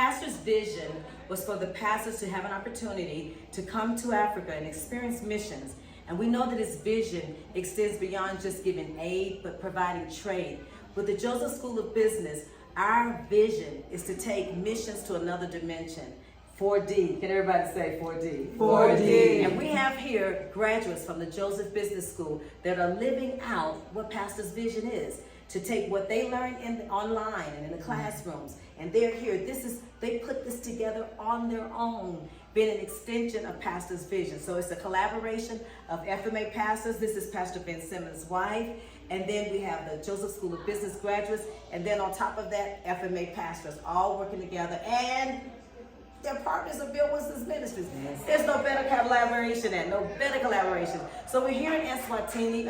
Pastor's vision was for the pastors to have an opportunity to come to Africa and experience missions. And we know that his vision extends beyond just giving aid, but providing trade. With the Joseph School of Business, our vision is to take missions to another dimension. 4D. Can everybody say 4D? 4D. And we have here graduates from the Joseph Business School that are living out what Pastor's vision is, to take what they learn online and in the classrooms, and they're here. They put this together on their own, being an extension of Pastor's vision. So it's a collaboration of FMA pastors. This is Pastor Ben Simmons' wife. And then we have the Joseph School of Business graduates. And then on top of that, FMA pastors all working together. And they're partners of Bill Winston's ministries. Yes. There's no better collaboration and no better collaboration. So we're here in Ezimbuzini,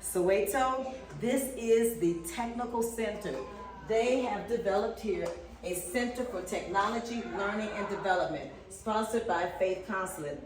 Soweto. This is the technical center. They have developed here a Center for Technology, Learning, and Development, sponsored by Faith Consulate,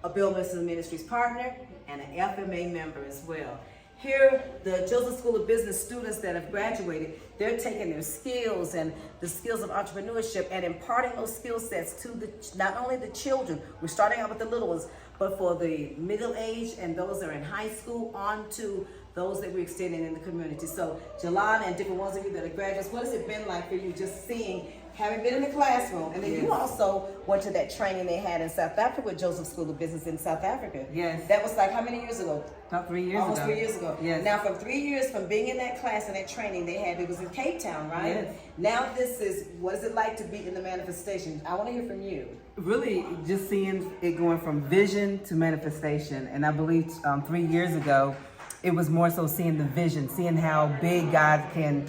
a Bill Winston Ministries partner, and an FMA member as well. Here, the Joseph School of Business students that have graduated, they're taking their skills and the skills of entrepreneurship and imparting those skill sets to not only the children, we're starting out with the little ones, but for the middle age and those that are in high school, on to those that we're extending in the community. So, Jelana and different ones of you that are graduates, what has it been like for you just seeing, having been in the classroom, and then you also went to that training they had in South Africa with Joseph School of Business in South Africa. Yes. That was like how many years ago? About 3 years Almost ago. 3 years ago. Yes. Now, from 3 years from being in that class and that training they had, it was in Cape Town, right? Yes. Now this is, what is it like to be in the manifestation? I want to hear from you. Really, just seeing it going from vision to manifestation. And I believe 3 years ago, it was more so seeing the vision, seeing how big God can,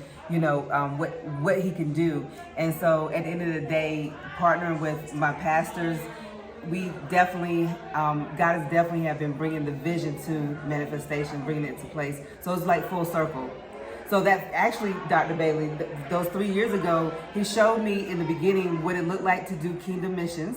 what he can do. And so at the end of the day, partnering with my pastors, we definitely, God has definitely have been bringing the vision to manifestation, bringing it to place. So it's like full circle. So that actually, Dr. Bailey, those 3 years ago, he showed me in the beginning what it looked like to do kingdom missions.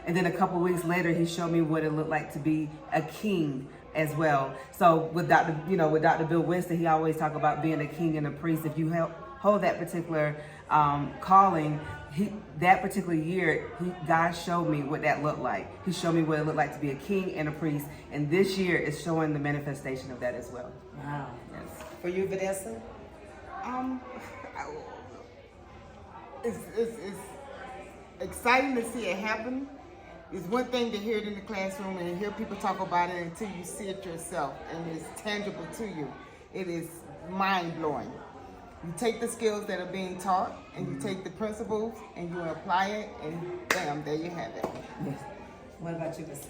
And then a couple weeks later, he showed me what it looked like to be a king as well. So with Dr. Bill Winston, he always talk about being a king and a priest. If you hold that particular calling, that particular year, God showed me what that looked like. He showed me what it looked like to be a king and a priest. And this year is showing the manifestation of that as well. Wow. Yes. For you, Vanessa? It's exciting to see it happen. It's one thing to hear it in the classroom and hear people talk about it until you see it yourself and it's tangible to you. It is mind-blowing. You take the skills that are being taught and you take the principles and you apply it, and bam, there you have it. Yes. What about you, Vanessa?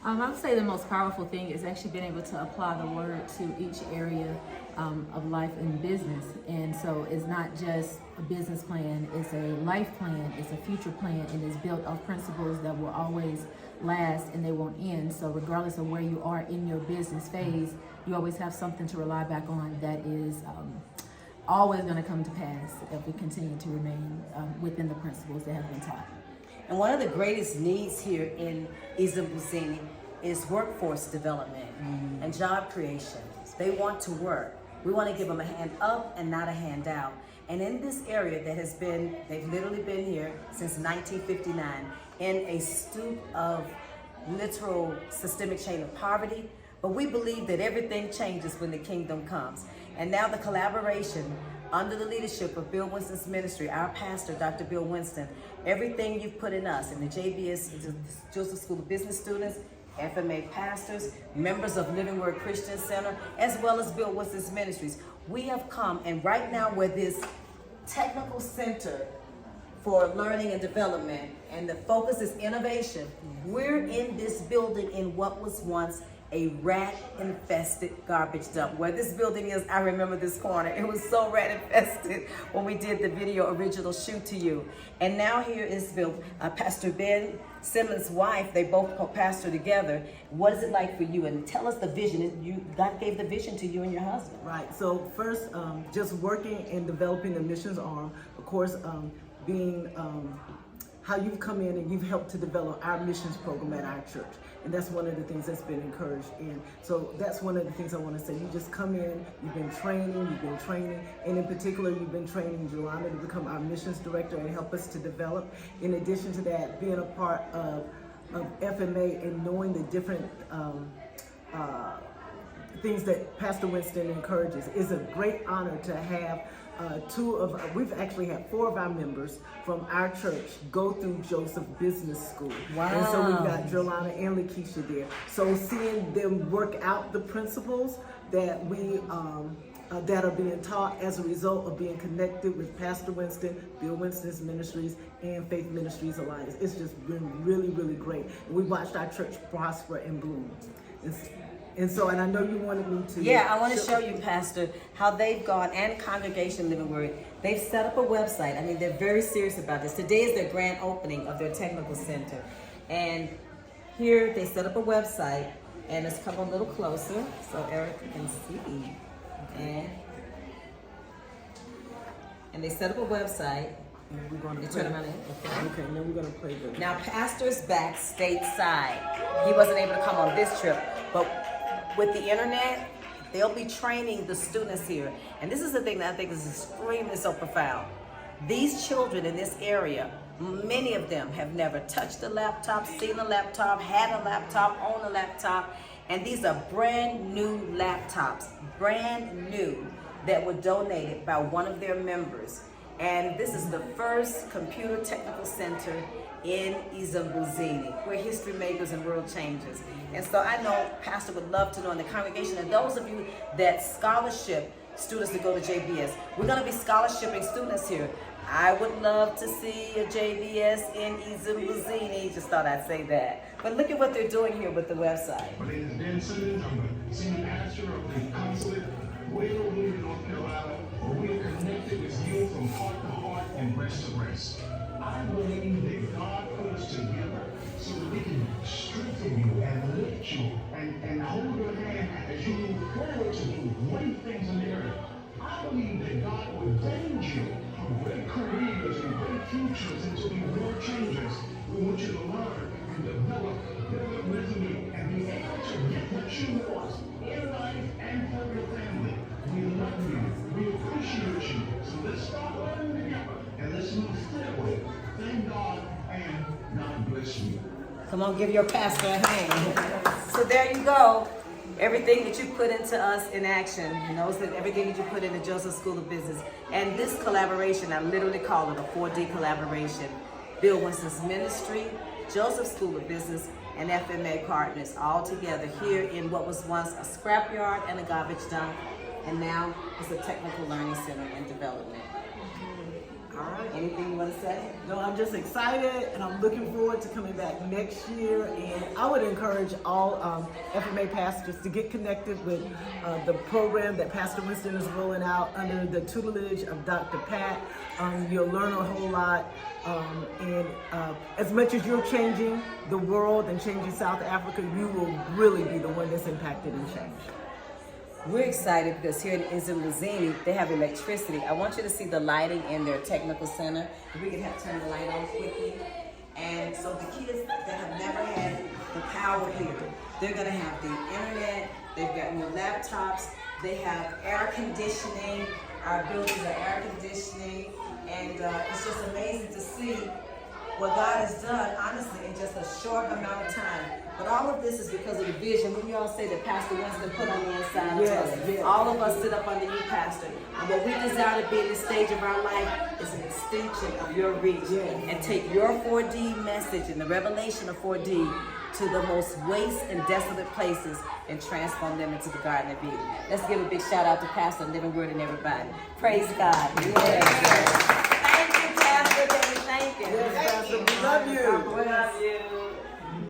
I would say the most powerful thing is actually being able to apply the word to each area of life and business. And so it's not just a business plan, it's a life plan, it's a future plan, and it's built off principles that will always last and they won't end. So regardless of where you are in your business phase, you always have something to rely back on that is always going to come to pass if we continue to remain within the principles that have been taught. And one of the greatest needs here in Ezimbuzini is workforce development and job creation. They want to work. We want to give them a hand up and not a hand out. And in this area that has been, they've literally been here since 1959 in a stoop of literal systemic chain of poverty. But we believe that everything changes when the kingdom comes. And now the collaboration under the leadership of Bill Winston's ministry, our pastor, Dr. Bill Winston, everything you've put in us, in the JBS, the Joseph School of Business students, FMA pastors, members of Living Word Christian Center, as well as Bill Winston's ministries. We have come, and right now we're this technical center for learning and development, and the focus is innovation. We're in this building in what was once a rat-infested garbage dump. Where this building is, I remember this corner. It was so rat-infested when we did the video original shoot to you. And now here is Bill, Pastor Ben Simmons' wife. They both co-pastor together. What is it like for you? And tell us the vision. God gave the vision to you and your husband. Right. So first, just working and developing the missions arm. Of course, being how you've come in and you've helped to develop our missions program at our church. And that's one of the things that's been encouraged in. So that's one of the things I want to say. You just come in, you've been training, and in particular, you've been training Jelana to become our missions director and help us to develop. In addition to that, being a part of FMA and knowing the different things that Pastor Winston encourages is a great honor to have we've actually had 4 of our members from our church go through Joseph Business School. Wow. And so we've got Jelana and Lakeisha there. So seeing them work out the principles that that are being taught as a result of being connected with Pastor Winston, Bill Winston's ministries, and Faith Ministries Alliance. It's just been really, really great. And we watched our church prosper and bloom. And I know you wanted me to. Yeah, I want to show you, Pastor, how they've gone, and Congregation Living Word. They've set up a website. I mean, they're very serious about this. Today is their grand opening of their technical center. And here they set up a website, and let's come a little closer so Eric can see. And they set up a website. And we're going to turn around in. Okay, now we're going to play the. Now, Pastor's back stateside. He wasn't able to come on this trip, but with the internet, they'll be training the students here. And this is the thing that I think is extremely so profound. These children in this area, many of them have never touched a laptop, seen a laptop, had a laptop, owned a laptop. And these are brand new laptops, brand new, that were donated by one of their members. And this is the first computer technical center in Ezimbuzini. We're history makers and world changers. And so I know Pastor would love to know in the congregation, and those of you that scholarship students to go to JBS, we're going to be scholarshiping students here. I would love to see a JBS in Ezimbuzini. Just thought I'd say that. But look at what they're doing here with the website. My name is Ben Simmons. I'm the senior pastor of the consulate, William, North Carolina, where we are connected with you from heart to heart and breast to breast. I believe that God put us together so that we can strengthen you and lift you and hold your hand as you move forward to do great things in the area. I believe that God ordained you for great careers and great futures and to be world changers. We want you to learn and develop wisdom and be able to get what you want in life and for your family. We love you. We appreciate you. So let's start learning together and let's move forward. Thank God and God bless you. Come on, give your pastor a hand. So there you go. Everything that you put into us in action, knows that everything that you put into Joseph School of Business. And this collaboration, I literally call it a 4D collaboration. Bill Winston's ministry, Joseph School of Business, and FMA partners all together here in what was once a scrapyard and a garbage dump, and now it's a technical learning center and development. All right, anything you want to say? No, I'm just excited, and I'm looking forward to coming back next year. And I would encourage all FMA pastors to get connected with the program that Pastor Winston is rolling out under the tutelage of Dr. Pat. You'll learn a whole lot. And as much as you're changing the world and changing South Africa, you will really be the one that's impacted and changed. We're excited because here in Ezimbuzini, they have electricity. I want you to see the lighting in their technical center. If we can turn the light on quickly. And so the kids that have never had the power here, they're going to have the internet, they've got new laptops, they have air conditioning. Our buildings are air conditioning. And it's just amazing to see what God has done, honestly, in just a short amount of time. But all of this is because of the vision. When you all say that Pastor Winston put on the inside of us, all of us sit up under you, Pastor. And what we desire to be in this stage of our life is an extension of your reach. And take your 4D message and the revelation of 4D to the most waste and desolate places and transform them into the Garden of Eden. Let's give a big shout out to Pastor Living Word and everybody. Praise God. Yes.